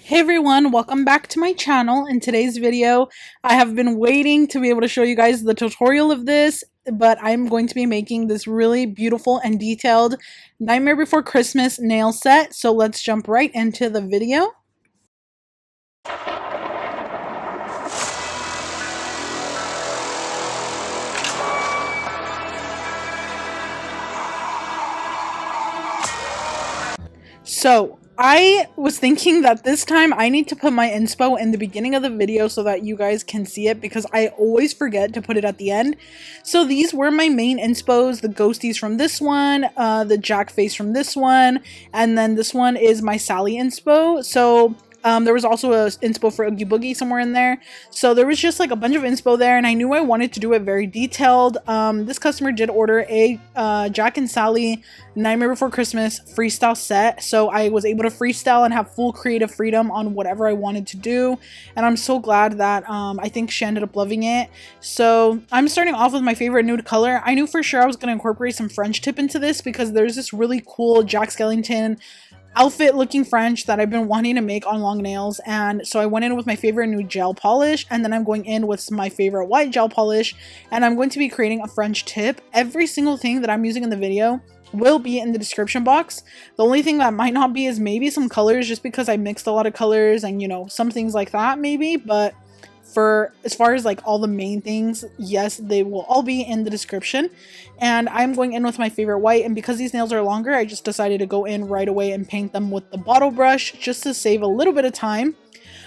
Hey everyone, welcome back to my channel. In today's video, I have been waiting to be able to show you guys the tutorial of this, but I'm going to be making this really beautiful and detailed Nightmare Before Christmas nail set. So let's jump right into the video. So I was thinking that this time I need to put my inspo in the beginning of the video so that you guys can see it, because I always forget to put it at the end. So these were my main inspos, the ghosties from this one, the Jack face from this one, and then this one is my Sally inspo. So there was also a inspo for Oogie Boogie somewhere in there. So there was just like a bunch of inspo there, and I knew I wanted to do it very detailed. This customer did order a Jack and Sally Nightmare Before Christmas freestyle set. So I was able to freestyle and have full creative freedom on whatever I wanted to do. And I'm so glad that I think she ended up loving it. So I'm starting off with my favorite nude color. I knew for sure I was going to incorporate some French tip into this because there's this really cool Jack Skellington outfit looking French that I've been wanting to make on long nails, and so I went in with my favorite nude gel polish, and then I'm going in with my favorite white gel polish, and I'm going to be creating a French tip. Every single thing that I'm using in the video will be in the description box. The only thing that might not be is maybe some colors, just because I mixed a lot of colors and, you know, some things like that maybe, but for as far as like all the main things, yes, they will all be in the description. And I'm going in with my favorite white, and because these nails are longer, I just decided to go in right away and paint them with the bottle brush just to save a little bit of time.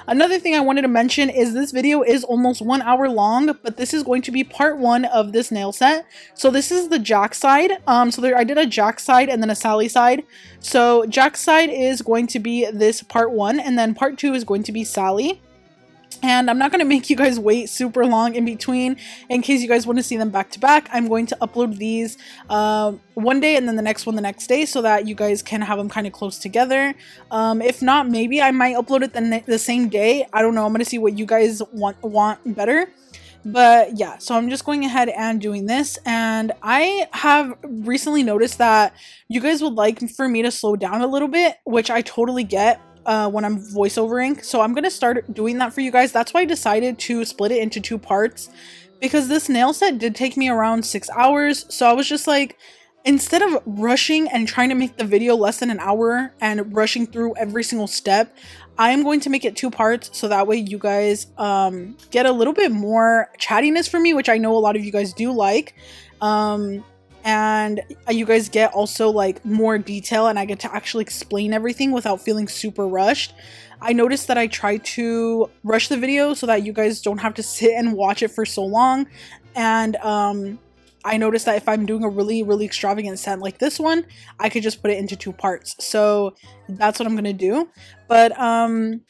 Another thing I wanted to mention is this video is almost 1 hour long, but this is going to be part 1 of this nail set. So this is the Jack side. I did a Jack side and then a Sally side. So Jack side is going to be this part 1, and then part 2 is going to be Sally. And I'm not going to make you guys wait super long in between. In case you guys want to see them back to back, I'm going to upload these one day and then the next one the next day, so that you guys can have them kind of close together. If not, maybe I might upload it the same day. I don't know. I'm going to see what you guys want better. But yeah, so I'm just going ahead and doing this, and I have recently noticed that you guys would like for me to slow down a little bit, which I totally get when I'm voiceovering. So I'm gonna start doing that for you guys. That's why I decided to split it into 2 parts, because this nail set did take me around 6 hours. So I was just like, instead of rushing and trying to make the video less than an hour and rushing through every single step, I am going to make it 2 parts, so that way you guys get a little bit more chattiness from me, which I know a lot of you guys do like. And you guys get also like more detail, and I get to actually explain everything without feeling super rushed. I noticed that I try to rush the video so that you guys don't have to sit and watch it for so long, and I noticed that if I'm doing a really extravagant set like this one, I could just put it into 2 parts. So that's what I'm gonna do. But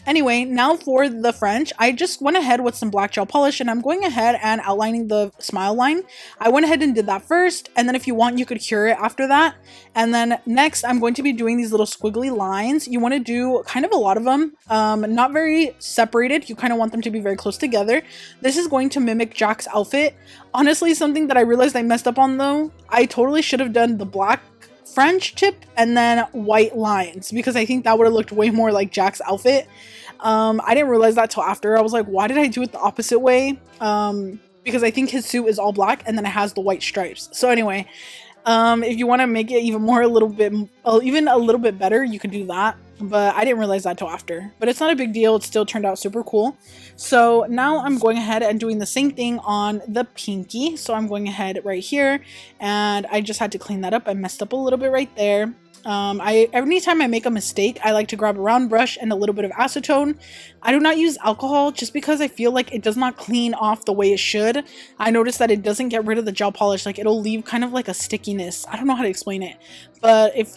anyway, now for the French, I just went ahead with some black gel polish, and I'm going ahead and outlining the smile line. I went ahead and did that first, and then if you want, you could cure it after that. And then next, I'm going to be doing these little squiggly lines. You want to do kind of a lot of them, not very separated. You kind of want them to be very close together. This is going to mimic Jack's outfit. Honestly, something that I realized I messed up on though, I totally should have done the black French tip and then white lines, because I think that would have looked way more like Jack's outfit. I didn't realize that till after. I was like, why did I do it the opposite way? Because I think his suit is all black and then it has the white stripes. So anyway, if you want to make it even a little bit better, you could do that. But I didn't realize that till after. But it's not a big deal. It still turned out super cool. So now I'm going ahead and doing the same thing on the pinky. So I'm going ahead right here, and I just had to clean that up. I messed up a little bit right there. Anytime I make a mistake, I like to grab a round brush and a little bit of acetone. I do not use alcohol just because I feel like it does not clean off the way it should. I noticed that it doesn't get rid of the gel polish. Like, it'll leave kind of like a stickiness. I don't know how to explain it, but if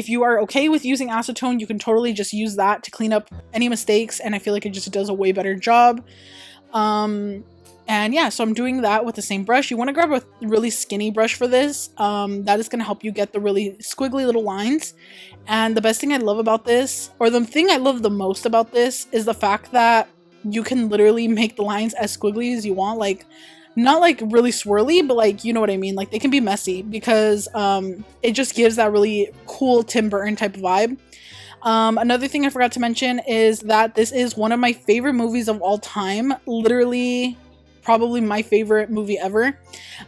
you are okay with using acetone, you can totally just use that to clean up any mistakes, and I feel like it just does a way better job. And yeah, so I'm doing that with the same brush. You want to grab a really skinny brush for this. That is going to help you get the really squiggly little lines. And the best thing I love about this, or the thing I love the most about this, is the fact that you can literally make the lines as squiggly as you want. Like, not like really swirly, but like, you know what I mean? Like, they can be messy, because it just gives that really cool Tim Burton type of vibe. Another thing I forgot to mention is that this is one of my favorite movies of all time. Literally, probably my favorite movie ever.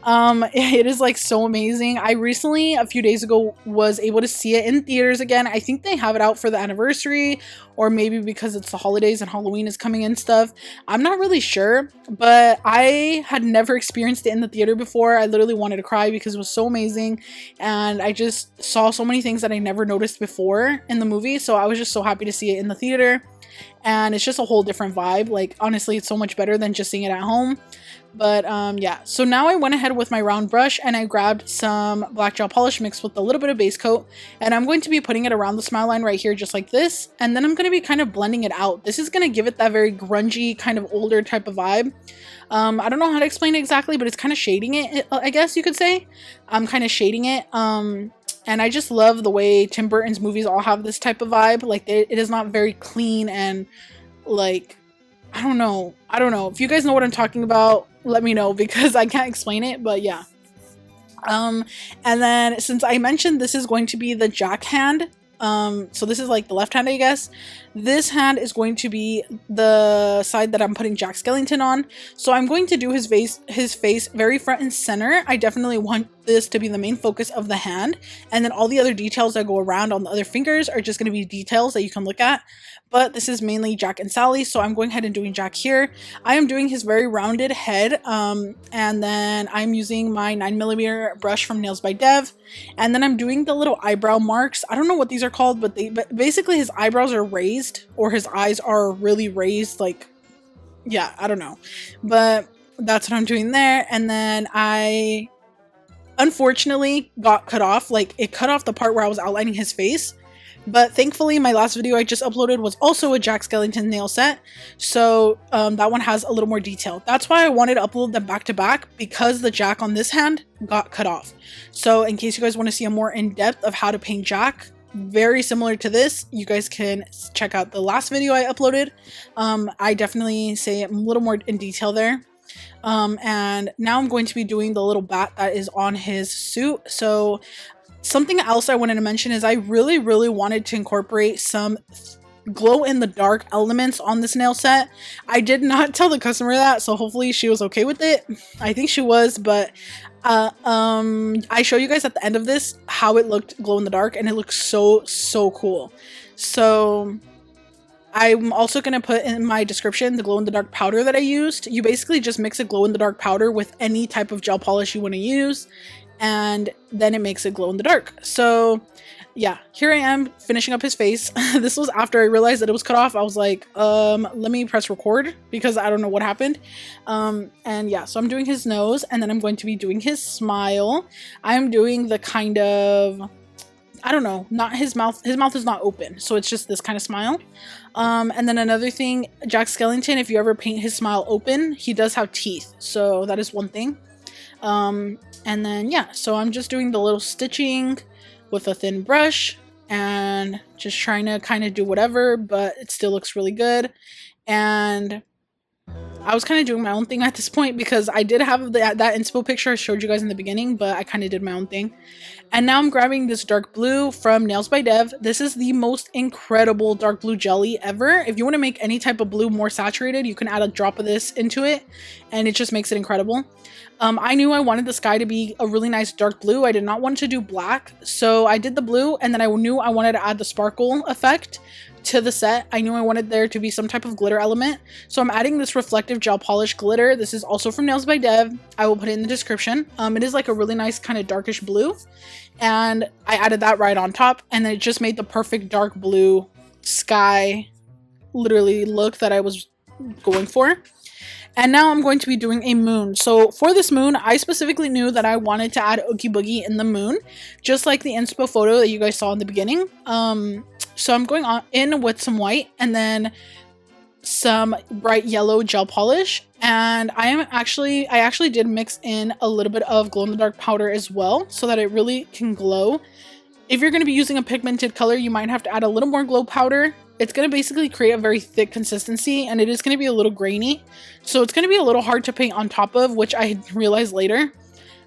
It is like so amazing. I recently, a few days ago, was able to see it in theaters again. I think they have it out for the anniversary, or maybe because it's the holidays and Halloween is coming and stuff. I'm not really sure, but I had never experienced it in the theater before. I literally wanted to cry because it was so amazing, and I just saw so many things that I never noticed before in the movie, so I was just so happy to see it in the theater. And it's just a whole different vibe. Like, honestly, it's so much better than just seeing it at home. But yeah, so now I went ahead with my round brush and I grabbed some black gel polish mixed with a little bit of base coat, and I'm going to be putting it around the smile line right here just like this, and then I'm going to be kind of blending it out. This is going to give it that very grungy, kind of older type of vibe. I don't know how to explain it exactly, but it's kind of shading it, I guess you could say. I'm kind of shading it. And I just love the way Tim Burton's movies all have this type of vibe. Like, it is not very clean and, like, I don't know. If you guys know what I'm talking about, let me know, because I can't explain it, but yeah. And then since I mentioned this is going to be the Jack hand, so this is like the left hand, I guess. This hand is going to be the side that I'm putting Jack Skellington on. So I'm going to do his face very front and center. I definitely want this to be the main focus of the hand. And then all the other details that go around on the other fingers are just going to be details that you can look at. But this is mainly Jack and Sally, so I'm going ahead and doing Jack here. I am doing his very rounded head, and then I'm using my 9mm brush from Nalzbydev, and then I'm doing the little eyebrow marks. I don't know what these are called, but basically his eyebrows are raised, or his eyes are really raised, like, yeah, I don't know. But that's what I'm doing there, and then I unfortunately got cut off. Like, it cut off the part where I was outlining his face. But thankfully, my last video I just uploaded was also a Jack Skellington nail set, so that one has a little more detail. That's why I wanted to upload them back to back, because the Jack on this hand got cut off. So in case you guys want to see a more in-depth of how to paint Jack, very similar to this, you guys can check out the last video I uploaded. I definitely say a little more in detail there. And now I'm going to be doing the little bat that is on his suit. So something else I wanted to mention is I really wanted to incorporate some glow-in-the-dark elements on this nail set. I did not tell the customer that, so hopefully she was okay with it. I think she was, but I show you guys at the end of this how it looked glow-in-the-dark, and it looks so cool. So I'm also going to put in my description the glow-in-the-dark powder that I used. You basically just mix a glow-in-the-dark powder with any type of gel polish you want to use, and then it makes it glow in the dark. So yeah, here I am finishing up his face. This was after I realized that it was cut off. I was like, let me press record because I don't know what happened. And yeah, so I'm doing his nose, and then I'm going to be doing his smile. I'm doing the kind of, I don't know, not his mouth. His mouth is not open, so it's just this kind of smile. And then another thing, Jack Skellington, if you ever paint his smile open, he does have teeth. So that is one thing. And then yeah, so I'm just doing the little stitching with a thin brush and just trying to kind of do whatever, but it still looks really good. And I was kind of doing my own thing at this point because I did have that inspo picture I showed you guys in the beginning, but I kind of did my own thing. And now I'm grabbing this dark blue from Nalzbydev. This is the most incredible dark blue jelly ever. If you want to make any type of blue more saturated, you can add a drop of this into it, and it just makes it incredible. I knew I wanted the sky to be a really nice dark blue. I did not want to do black, so I did the blue, and then I knew I wanted to add the sparkle effect to the set. I knew I wanted there to be some type of glitter element, so I'm adding this reflective gel polish glitter. This is also from Nalzbydev. I will put it in the description. It is like a really nice kind of darkish blue, and I added that right on top, and then it just made the perfect dark blue sky literally look that I was going for. And now I'm going to be doing a moon. So for this moon, I specifically knew that I wanted to add Oogie Boogie in the moon, just like the inspo photo that you guys saw in the beginning. So I'm going on in with some white and then some bright yellow gel polish. And I actually did mix in a little bit of glow-in-the-dark powder as well, so that it really can glow. If you're going to be using a pigmented color, you might have to add a little more glow powder. It's going to basically create a very thick consistency, and it is going to be a little grainy. So it's going to be a little hard to paint on top of, which I realized later.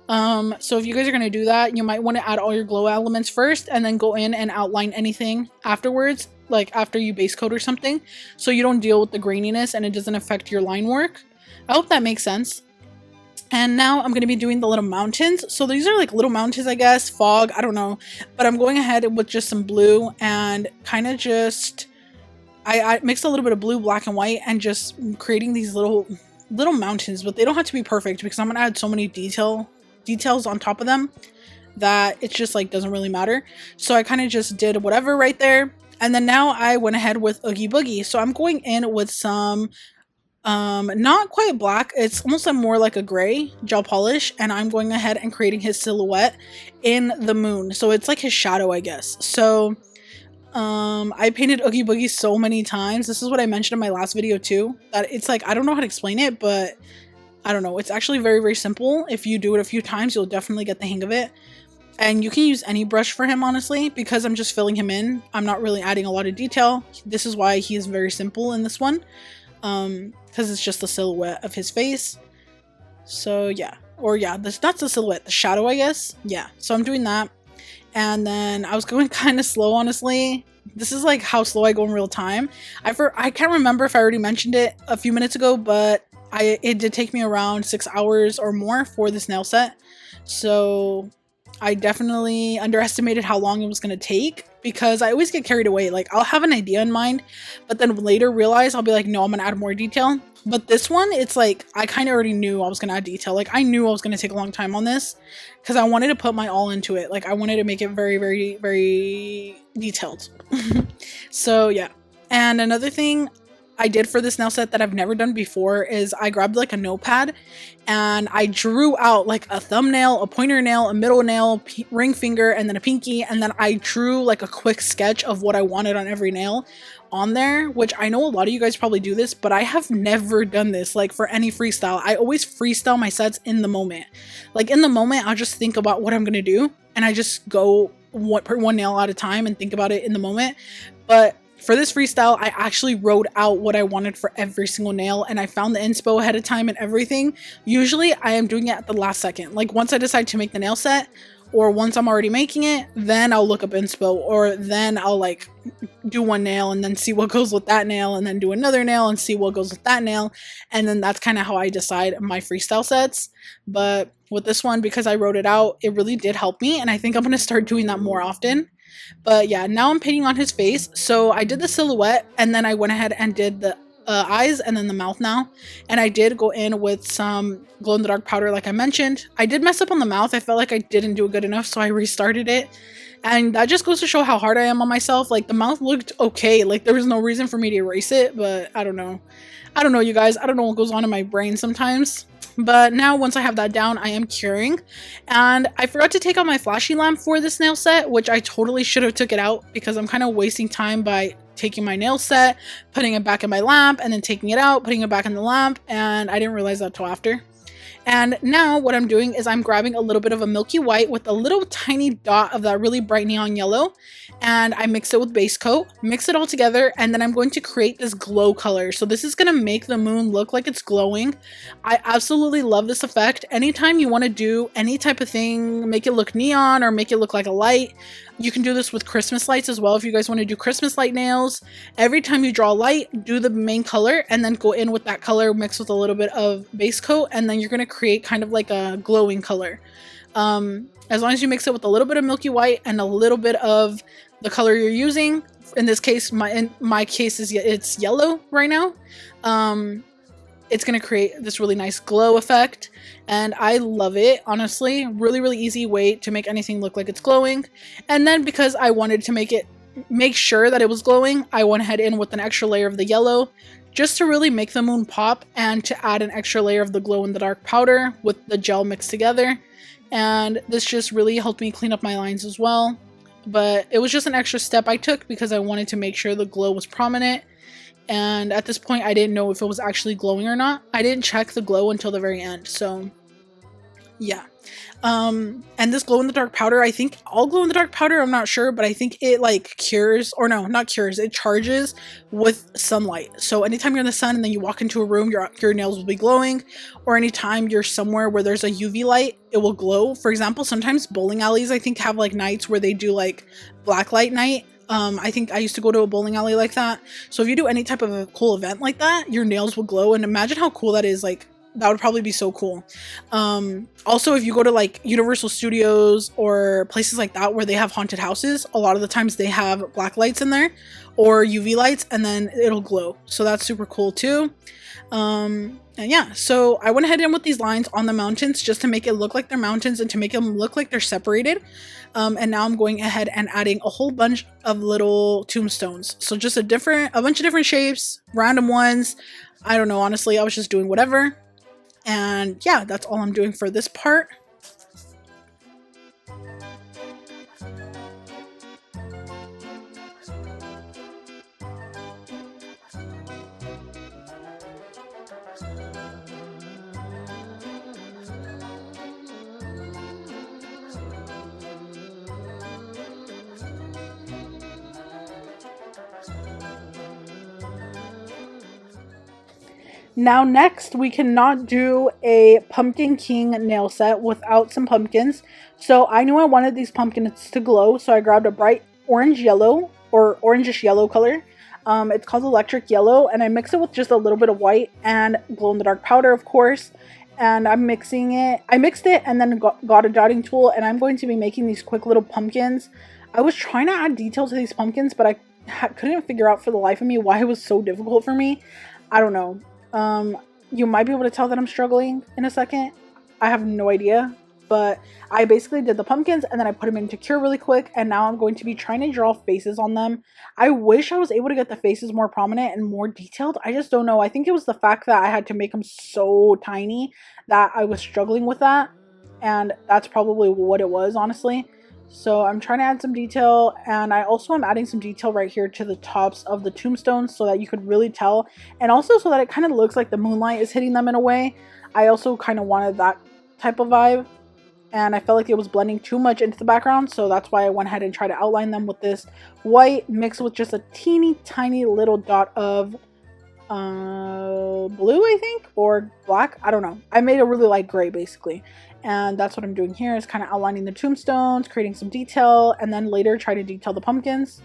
So if you guys are going to do that, you might want to add all your glow elements first and then go in and outline anything afterwards. like after you base coat or something, so you don't deal with the graininess and it doesn't affect your line work. I hope that makes sense. And now I'm going to be doing the little mountains. So these are like little mountains, I guess, fog, I don't know. But I'm going ahead with just some blue and kind of just, I mixed a little bit of blue, black, and white and just creating these little mountains. But they don't have to be perfect because I'm going to add so many details on top of them that it just like doesn't really matter. So I kind of just did whatever right there. And then now I went ahead with Oogie Boogie. So I'm going in with some not quite black, it's almost like more like a gray gel polish, and I'm going ahead and creating his silhouette in the moon, so it's like his shadow, I guess. So I painted Oogie Boogie so many times. This is what I mentioned in my last video too, that it's like I don't know how to explain it, but I don't know, it's actually very, very simple. If you do it a few times, you'll definitely get the hang of it. And you can use any brush for him, honestly, because I'm just filling him in. I'm not really adding a lot of detail. This is why he is very simple in this one, because it's just the silhouette of his face. So yeah, or yeah, that's the silhouette, the shadow, I guess. Yeah, so I'm doing that. And then I was going kind of slow, honestly. This is like how slow I go in real time. I can't remember if I already mentioned it a few minutes ago, but it did take me around 6 hours or more for this nail set. So I definitely underestimated how long it was going to take, because I always get carried away. Like, I'll have an idea in mind, but then later realize I'll be like, no, I'm going to add more detail. But this one, it's like, I kind of already knew I was going to add detail. Like, I knew I was going to take a long time on this because I wanted to put my all into it. Like, I wanted to make it very, very, very detailed. So yeah. And another thing I did for this nail set that I've never done before is I grabbed like a notepad and I drew out like a thumbnail, a pointer nail, a middle nail, ring finger, and then a pinky, and then I drew like a quick sketch of what I wanted on every nail on there, which I know a lot of you guys probably do this, but I have never done this like for any freestyle. I always freestyle my sets in the moment. Like in the moment, I'll just think about what I'm gonna do and I just go one nail at a time and think about it in the moment. But for this freestyle, I actually wrote out what I wanted for every single nail, and I found the inspo ahead of time and everything. Usually I am doing it at the last second. Like once I decide to make the nail set, or once I'm already making it, then I'll look up inspo, or then I'll like do one nail and then see what goes with that nail, and then do another nail and see what goes with that nail. And then that's kind of how I decide my freestyle sets. But with this one, because I wrote it out, it really did help me, and I think I'm going to start doing that more often. But yeah, now I'm painting on his face. So I did the silhouette, and then I went ahead and did the eyes and then the mouth now. And I did go in with some glow-in-the-dark powder like I mentioned. I did mess up on the mouth. I felt like I didn't do it good enough, so I restarted it. And that just goes to show how hard I am on myself. Like the mouth looked okay. Like there was no reason for me to erase it, but I don't know. I don't know, you guys. I don't know what goes on in my brain sometimes. But now once I have that down, I am curing. And I forgot to take out my flashy lamp for this nail set, which I totally should have took it out because I'm kind of wasting time by taking my nail set, putting it back in my lamp, and then taking it out, putting it back in the lamp, and I didn't realize that till after. And now what I'm doing is I'm grabbing a little bit of a milky white with a little tiny dot of that really bright neon yellow, and I mix it with base coat, mix it all together, and then I'm going to create this glow color. So this is going to make the moon look like it's glowing. I absolutely love this effect. Anytime you want to do any type of thing, make it look neon or make it look like a light, you can do this with Christmas lights as well. If you guys want to do Christmas light nails, every time you draw a light, do the main color and then go in with that color mixed with a little bit of base coat, and then you're going to create kind of like a glowing color. As long as you mix it with a little bit of milky white and a little bit of the color you're using. In this case, in my case it's yellow right now. It's going to create this really nice glow effect, and I love it, honestly. Really, really easy way to make anything look like it's glowing. And then because I wanted to make sure that it was glowing, I went ahead in with an extra layer of the yellow just to really make the moon pop and to add an extra layer of the glow-in-the-dark powder with the gel mixed together. And this just really helped me clean up my lines as well. But it was just an extra step I took because I wanted to make sure the glow was prominent. And at this point, I didn't know if it was actually glowing or not. I didn't check the glow until the very end, so yeah. And this glow-in-the-dark powder, I think all glow-in-the-dark powder, I'm not sure, but I think it like cures, or no, not cures, it charges with sunlight. So anytime you're in the sun and then you walk into a room, your nails will be glowing, or anytime you're somewhere where there's a UV light, it will glow. For example, sometimes bowling alleys, I think, have like nights where they do like black light night. I think I used to go to a bowling alley like that. So if you do any type of a cool event like that, your nails will glow. And imagine how cool that is. Like, that would probably be so cool. Also, if you go to like Universal Studios or places like that where they have haunted houses, a lot of the times they have black lights in there or UV lights, and then it'll glow. So that's super cool too. And yeah, so I went ahead and with these lines on the mountains just to make it look like they're mountains and to make them look like they're separated. And now I'm going ahead and adding a whole bunch of little tombstones. So just a bunch of different shapes, random ones. I don't know, honestly, I was just doing whatever. And yeah, that's all I'm doing for this part. Now next, we cannot do a Pumpkin King nail set without some pumpkins. So I knew I wanted these pumpkins to glow, so I grabbed a bright orange yellow or orangish yellow color. It's called electric yellow, and I mixed it with just a little bit of white and glow-in-the-dark powder, of course. And I'm mixing it. I mixed it and then got a dotting tool, and I'm going to be making these quick little pumpkins. I was trying to add detail to these pumpkins, but I couldn't figure out for the life of me why it was so difficult for me. I don't know. You might be able to tell that I'm struggling in a second. I have no idea, but I basically did the pumpkins and then I put them into cure really quick, and now I'm going to be trying to draw faces on them. I wish I was able to get the faces more prominent and more detailed. I just don't know. I think it was the fact that I had to make them so tiny that I was struggling with that, and that's probably what it was, honestly. So I'm trying to add some detail, and I also am adding some detail right here to the tops of the tombstones so that you could really tell, and also so that it kind of looks like the moonlight is hitting them in a way. I also kind of wanted that type of vibe, and I felt like it was blending too much into the background, so that's why I went ahead and tried to outline them with this white mixed with just a teeny tiny little dot of blue, I think, or black. I don't know. I made a really light gray basically, and that's what I'm doing here, is kind of outlining the tombstones, creating some detail, and then later try to detail the pumpkins.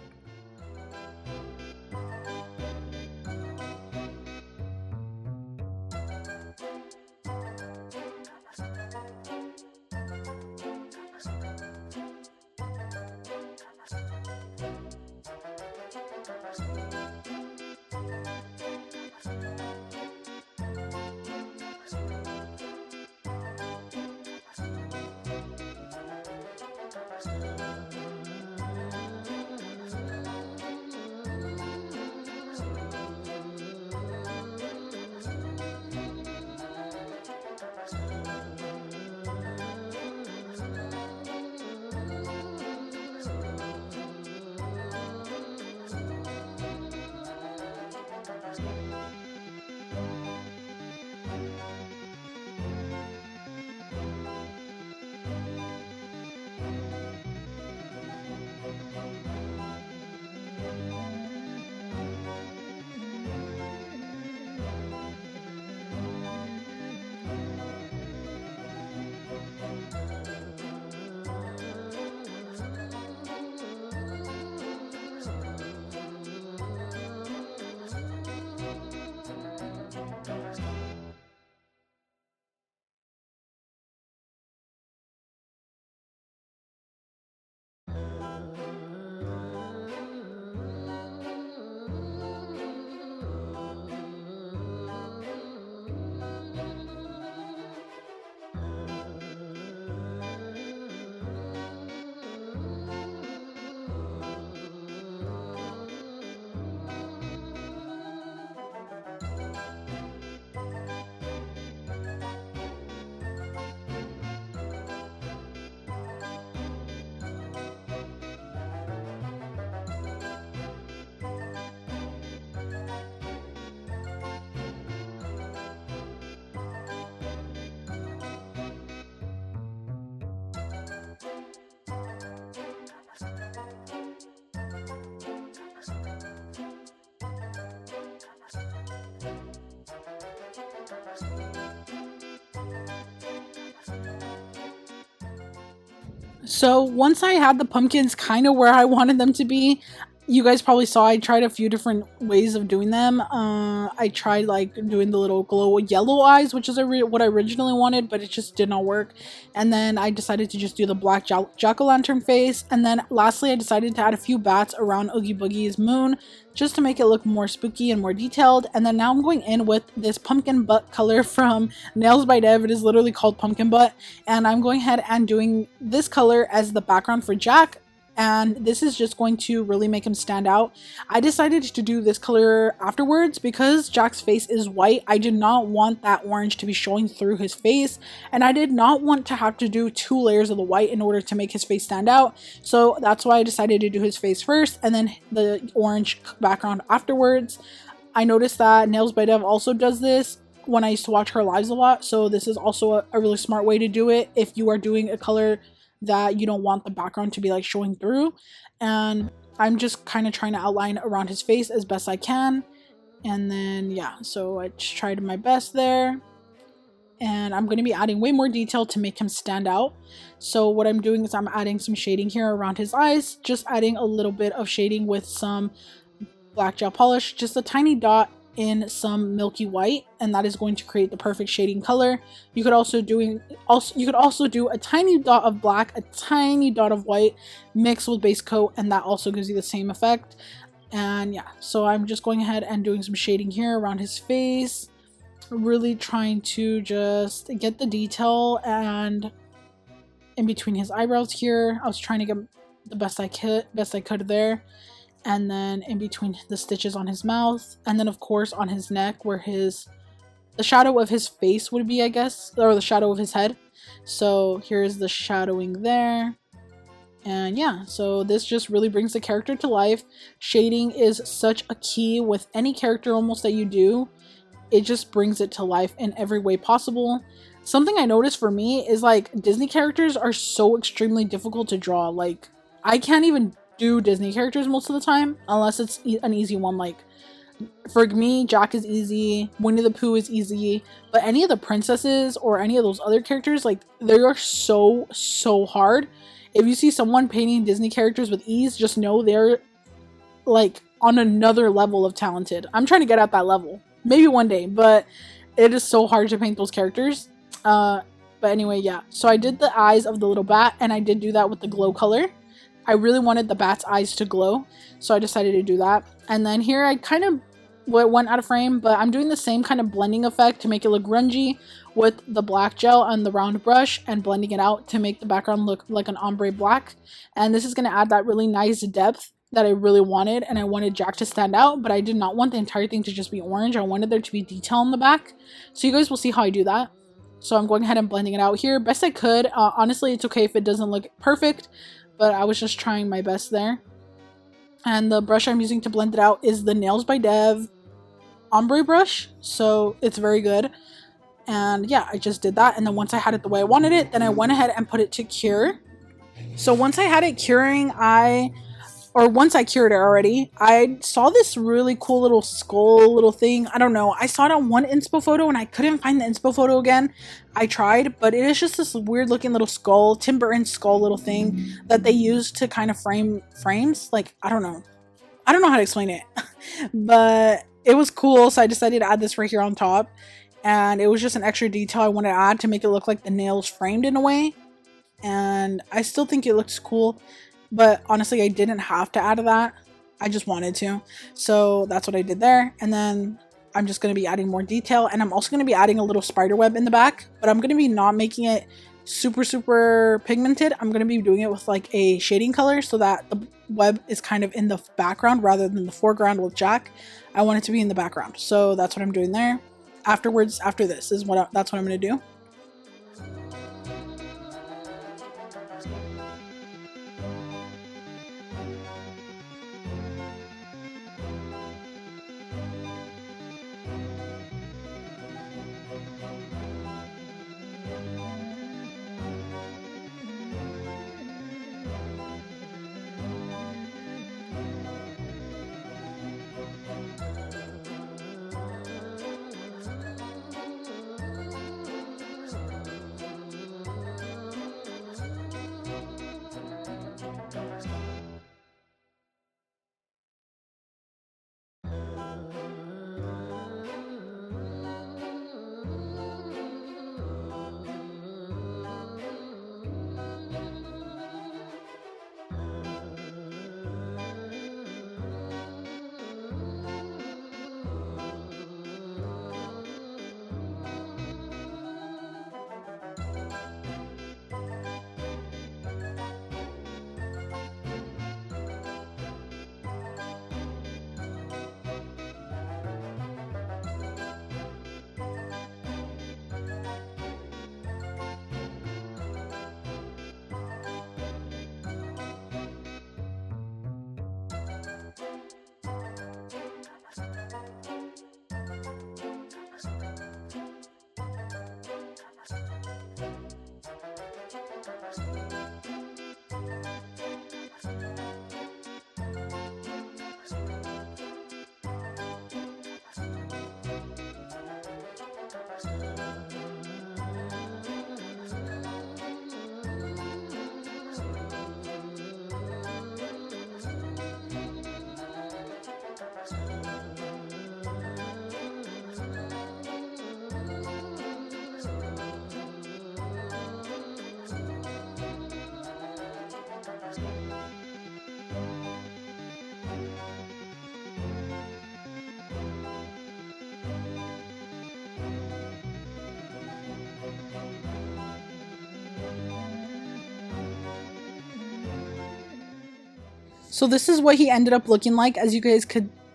So once I had the pumpkins kind of where I wanted them to be, you guys probably saw I tried a few different ways of doing them. I tried like doing the little glow yellow eyes, which is what I originally wanted, but it just did not work. And then I decided to just do the black jack-o'-lantern face. And then lastly, I decided to add a few bats around Oogie Boogie's moon just to make it look more spooky and more detailed. And then now I'm going in with this pumpkin butt color from Nalzbydev. It is literally called pumpkin butt. And I'm going ahead and doing this color as the background for Jack. And this is just going to really make him stand out. I decided to do this color afterwards because Jack's face is white. I did not want that orange to be showing through his face, and I did not want to have to do 2 layers of the white in order to make his face stand out. So that's why I decided to do his face first and then the orange background afterwards. I noticed that Nalzbydev also does this when I used to watch her lives a lot, so this is also a really smart way to do it if you are doing a color that you don't want the background to be like showing through. And I'm just kind of trying to outline around his face as best I can. And then yeah, so I just tried my best there. And I'm going to be adding way more detail to make him stand out. So what I'm doing is I'm adding some shading here around his eyes, just adding a little bit of shading with some black gel polish, just a tiny dot in some milky white, and that is going to create the perfect shading color. You could also do a tiny dot of black, a tiny dot of white mixed with base coat, and that also gives you the same effect. And yeah, so I'm just going ahead and doing some shading here around his face, really trying to just get the detail. And in between his eyebrows here, I was trying to get the best I could there. And then in between the stitches on his mouth, and then of course on his neck where the shadow of his face would be, I guess, or the shadow of his head. So here's the shadowing there. And yeah, so this just really brings the character to life. Shading is such a key with any character almost that you do. It just brings it to life in every way possible. Something I noticed for me is like Disney characters are so extremely difficult to draw. Like I can't even do Disney characters most of the time unless it's an easy one. Like for me, Jack is easy, Winnie the Pooh is easy, but any of the princesses or any of those other characters, like they are so hard. If you see someone painting Disney characters with ease, just know they're like on another level of talented. I'm trying to get at that level maybe one day, but it is so hard to paint those characters. But anyway, yeah, so I did the eyes of the little bat, and I did do that with the glow color. I really wanted the bat's eyes to glow, so I decided to do that. And then here I kind of went out of frame, but I'm doing the same kind of blending effect to make it look grungy with the black gel on the round brush and blending it out to make the background look like an ombre black. And this is going to add that really nice depth that I really wanted, and I wanted Jack to stand out, but I did not want the entire thing to just be orange. I wanted there to be detail on the back. So you guys will see how I do that. So I'm going ahead and blending it out here best I could. Honestly, it's okay if it doesn't look perfect, but I was just trying my best there. And the brush I'm using to blend it out is the Nalzbydev ombre brush, so it's very good. And yeah, I just did that, and then once I had it the way I wanted it, then I went ahead and put it to cure. So once I had it curing, once I cured it already, I saw this really cool little skull little thing. I don't know. I saw it on one inspo photo and I couldn't find the inspo photo again. I tried, but it is just this weird looking little skull, Tim Burton skull little thing that they use to kind of frame frames. Like, I don't know. I don't know how to explain it, but it was cool. So I decided to add this right here on top. And it was just an extra detail I wanted to add to make it look like the nails framed in a way. And I still think it looks cool. But honestly, I didn't have to add that. I just wanted to. So that's what I did there. And then I'm just going to be adding more detail. And I'm also going to be adding a little spider web in the back. But I'm going to be not making it super pigmented. I'm going to be doing it with like a shading color so that the web is kind of in the background rather than the foreground with Jack. I want it to be in the background. So that's what I'm doing there. Afterwards, after this is that's what I'm going to do. So this is what he ended up looking like. As you guys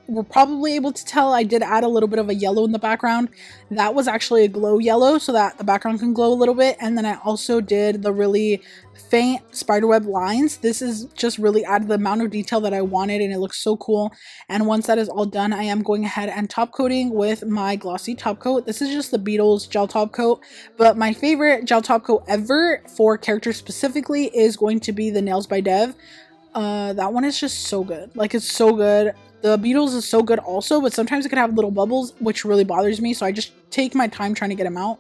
were probably able to tell, I did add a little bit of a yellow in the background. That was actually a glow yellow so that the background can glow a little bit. And then I also did the really faint spiderweb lines. This is just really added the amount of detail that I wanted, and it looks so cool. And once that is all done, I am going ahead and top coating with my glossy top coat. This is just the Beetles gel top coat, but my favorite gel top coat ever for characters specifically is going to be the Nalzbydev. That one is just so good. Like, it's so good. The Beetles is so good also, but sometimes it could have little bubbles, which really bothers me, so I just take my time trying to get them out.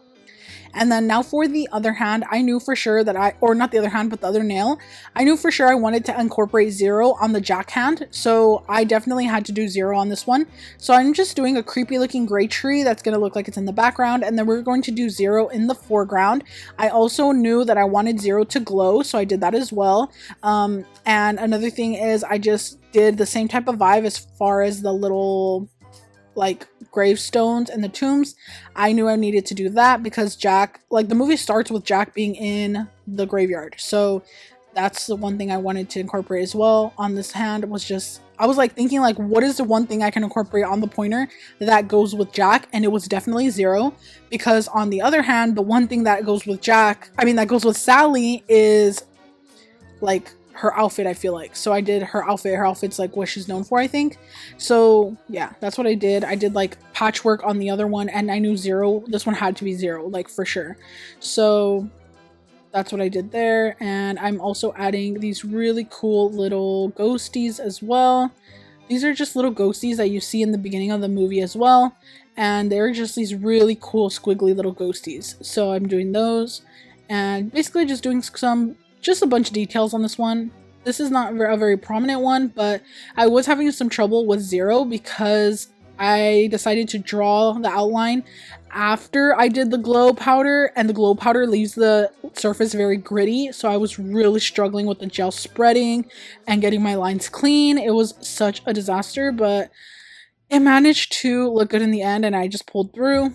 And then now for the other hand, I knew for sure that or not the other hand, but the other nail, I knew for sure I wanted to incorporate 0 on the jack hand, so I definitely had to do 0 on this one. So I'm just doing a creepy looking gray tree that's going to look like it's in the background, and then we're going to do 0 in the foreground. I also knew that I wanted 0 to glow, so I did that as well. And another thing is I just did the same type of vibe as far as the little like gravestones and the tombs. I knew I needed to do that because Jack, like, the movie starts with Jack being in the graveyard, so that's the one thing I wanted to incorporate as well on this hand. Was just, I was like thinking like, what is the one thing I can incorporate on the pointer that goes with Jack, and it was definitely 0, because on the other hand, the one thing that goes with that goes with Sally is like her outfit, I feel like. So I did her outfit. Her outfit's like what she's known for, I think. So yeah, that's what I did. I did like patchwork on the other one, and I knew 0, this one had to be 0, like for sure. So that's what I did there. And I'm also adding these really cool little ghosties as well. These are just little ghosties that you see in the beginning of the movie as well, and they're just these really cool squiggly little ghosties. So I'm doing those, and basically just doing just a bunch of details on this one. This is not a very prominent one, but I was having some trouble with 0 because I decided to draw the outline after I did the glow powder, and the glow powder leaves the surface very gritty, so I was really struggling with the gel spreading and getting my lines clean. It was such a disaster, but it managed to look good in the end, and I just pulled through.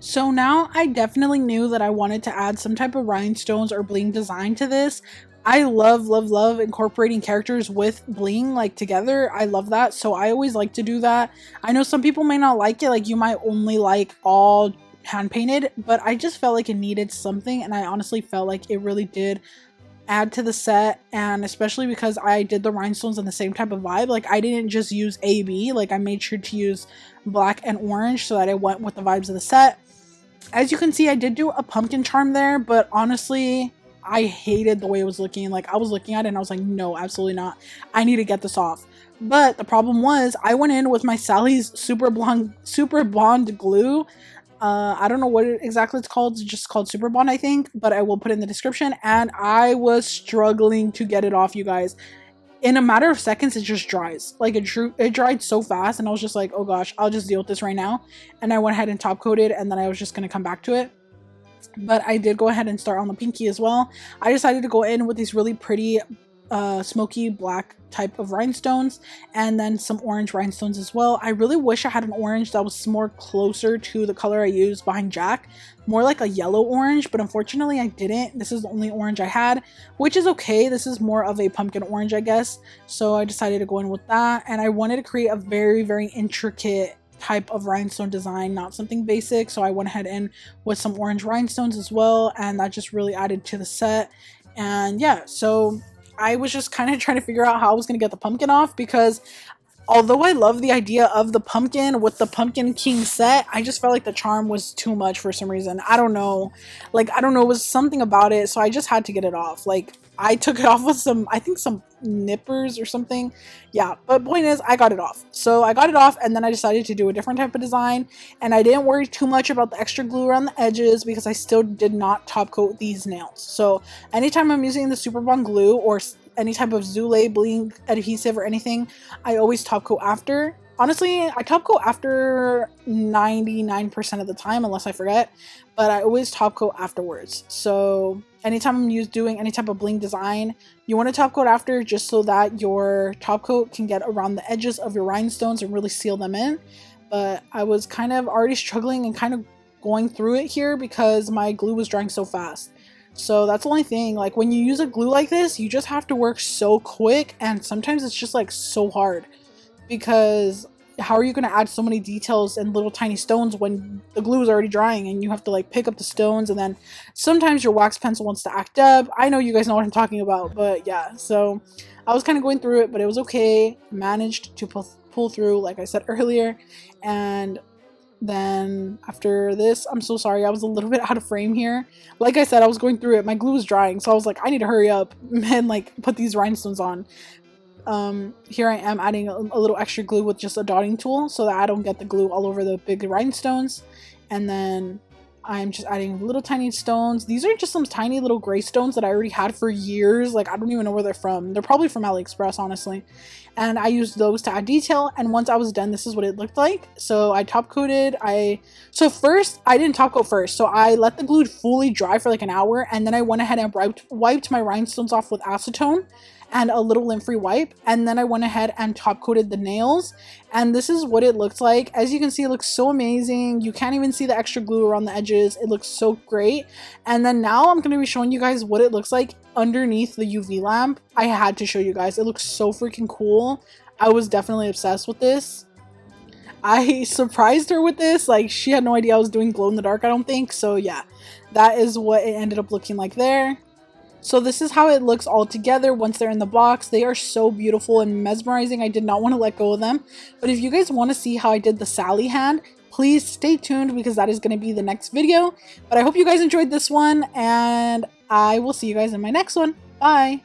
So now I definitely knew that I wanted to add some type of rhinestones or bling design to this. I love incorporating characters with bling like together. I love that. So I always like to do that. I know some people may not like it. Like you might only like all hand painted, but I just felt like it needed something, and I honestly felt like it really did add to the set. And especially because I did the rhinestones in the same type of vibe, like I didn't just use AB, like I made sure to use black and orange so that it went with the vibes of the set. As you can see, I did do a pumpkin charm there, but honestly, I hated the way it was looking. Like I was looking at it and I was like, no, absolutely not. I need to get this off. But the problem was I went in with my Sally's Super Bond glue. I don't know what exactly it's called. It's just called Super Bond, I think, but I will put it in the description. And I was struggling to get it off, you guys. In a matter of seconds, it just dries. Like it dried so fast, and I was just like, oh gosh, I'll just deal with this right now. And I went ahead and top coated, and then I was just gonna come back to it. But I did go ahead and start on the pinky as well. I decided to go in with these really pretty smoky black type of rhinestones, and then some orange rhinestones as well. I really wish I had an orange that was more closer to the color I used behind Jack, more like a yellow orange, but unfortunately I didn't. This is the only orange I had, which is okay. This is more of a pumpkin orange, I guess. So I decided to go in with that, and I wanted to create a very intricate type of rhinestone design, not something basic. So I went ahead in with some orange rhinestones as well, and that just really added to the set. And yeah, so I was just kind of trying to figure out how I was going to get the pumpkin off, because although I love the idea of the pumpkin with the Pumpkin King set, I just felt like the charm was too much for some reason. I don't know. Like, I don't know. It was something about it. So I just had to get it off. Like, I took it off with some, I think some nippers or something. Yeah. But point is, I got it off. So I got it off, and then I decided to do a different type of design. And I didn't worry too much about the extra glue around the edges, because I still did not top coat these nails. So anytime I'm using the Super Bond glue or any type of Zulay bling adhesive or anything, I always top coat after. Honestly, I top coat after 99% of the time, unless I forget, but I always top coat afterwards. So anytime I'm doing any type of bling design, you want to top coat after, just so that your top coat can get around the edges of your rhinestones and really seal them in. But I was kind of already struggling and kind of going through it here because my glue was drying so fast. So that's the only thing. Like, when you use a glue like this, you just have to work so quick, and sometimes it's just like so hard, because how are you going to add so many details and little tiny stones when the glue is already drying and you have to like pick up the stones, and then sometimes your wax pencil wants to act up. I know you guys know what I'm talking about, but yeah, so I was kind of going through it, but it was okay. Managed to pull through, like I said earlier. And then after this, I'm so sorry, I was a little bit out of frame here. Like I said, I was going through it, my glue was drying, so I was like, I need to hurry up and like put these rhinestones on. Here I am adding a little extra glue with just a dotting tool so that I don't get the glue all over the big rhinestones. And then I'm just adding little tiny stones. These are just some tiny little gray stones that I already had for years. Like, I don't even know where they're from. They're probably from AliExpress, honestly. And I used those to add detail, and once I was done, this is what it looked like. So I top coated. So first, I didn't top coat first. So I let the glue fully dry for like an hour, and then I went ahead and wiped my rhinestones off with acetone and a little lint-free wipe, and then I went ahead and top coated the nails, and this is what it looks like. As you can see, it looks so amazing. You can't even see the extra glue around the edges. It looks so great. And then now I'm going to be showing you guys what it looks like underneath the UV lamp. I had to show you guys. It looks so freaking cool. I was definitely obsessed with this. I surprised her with this. Like, she had no idea I was doing glow in the dark, I don't think. So yeah, that is what it ended up looking like there. So this is how it looks all together once they're in the box. They are so beautiful and mesmerizing. I did not want to let go of them. But if you guys want to see how I did the Sally hand, please stay tuned, because that is going to be the next video. But I hope you guys enjoyed this one, and I will see you guys in my next one. Bye!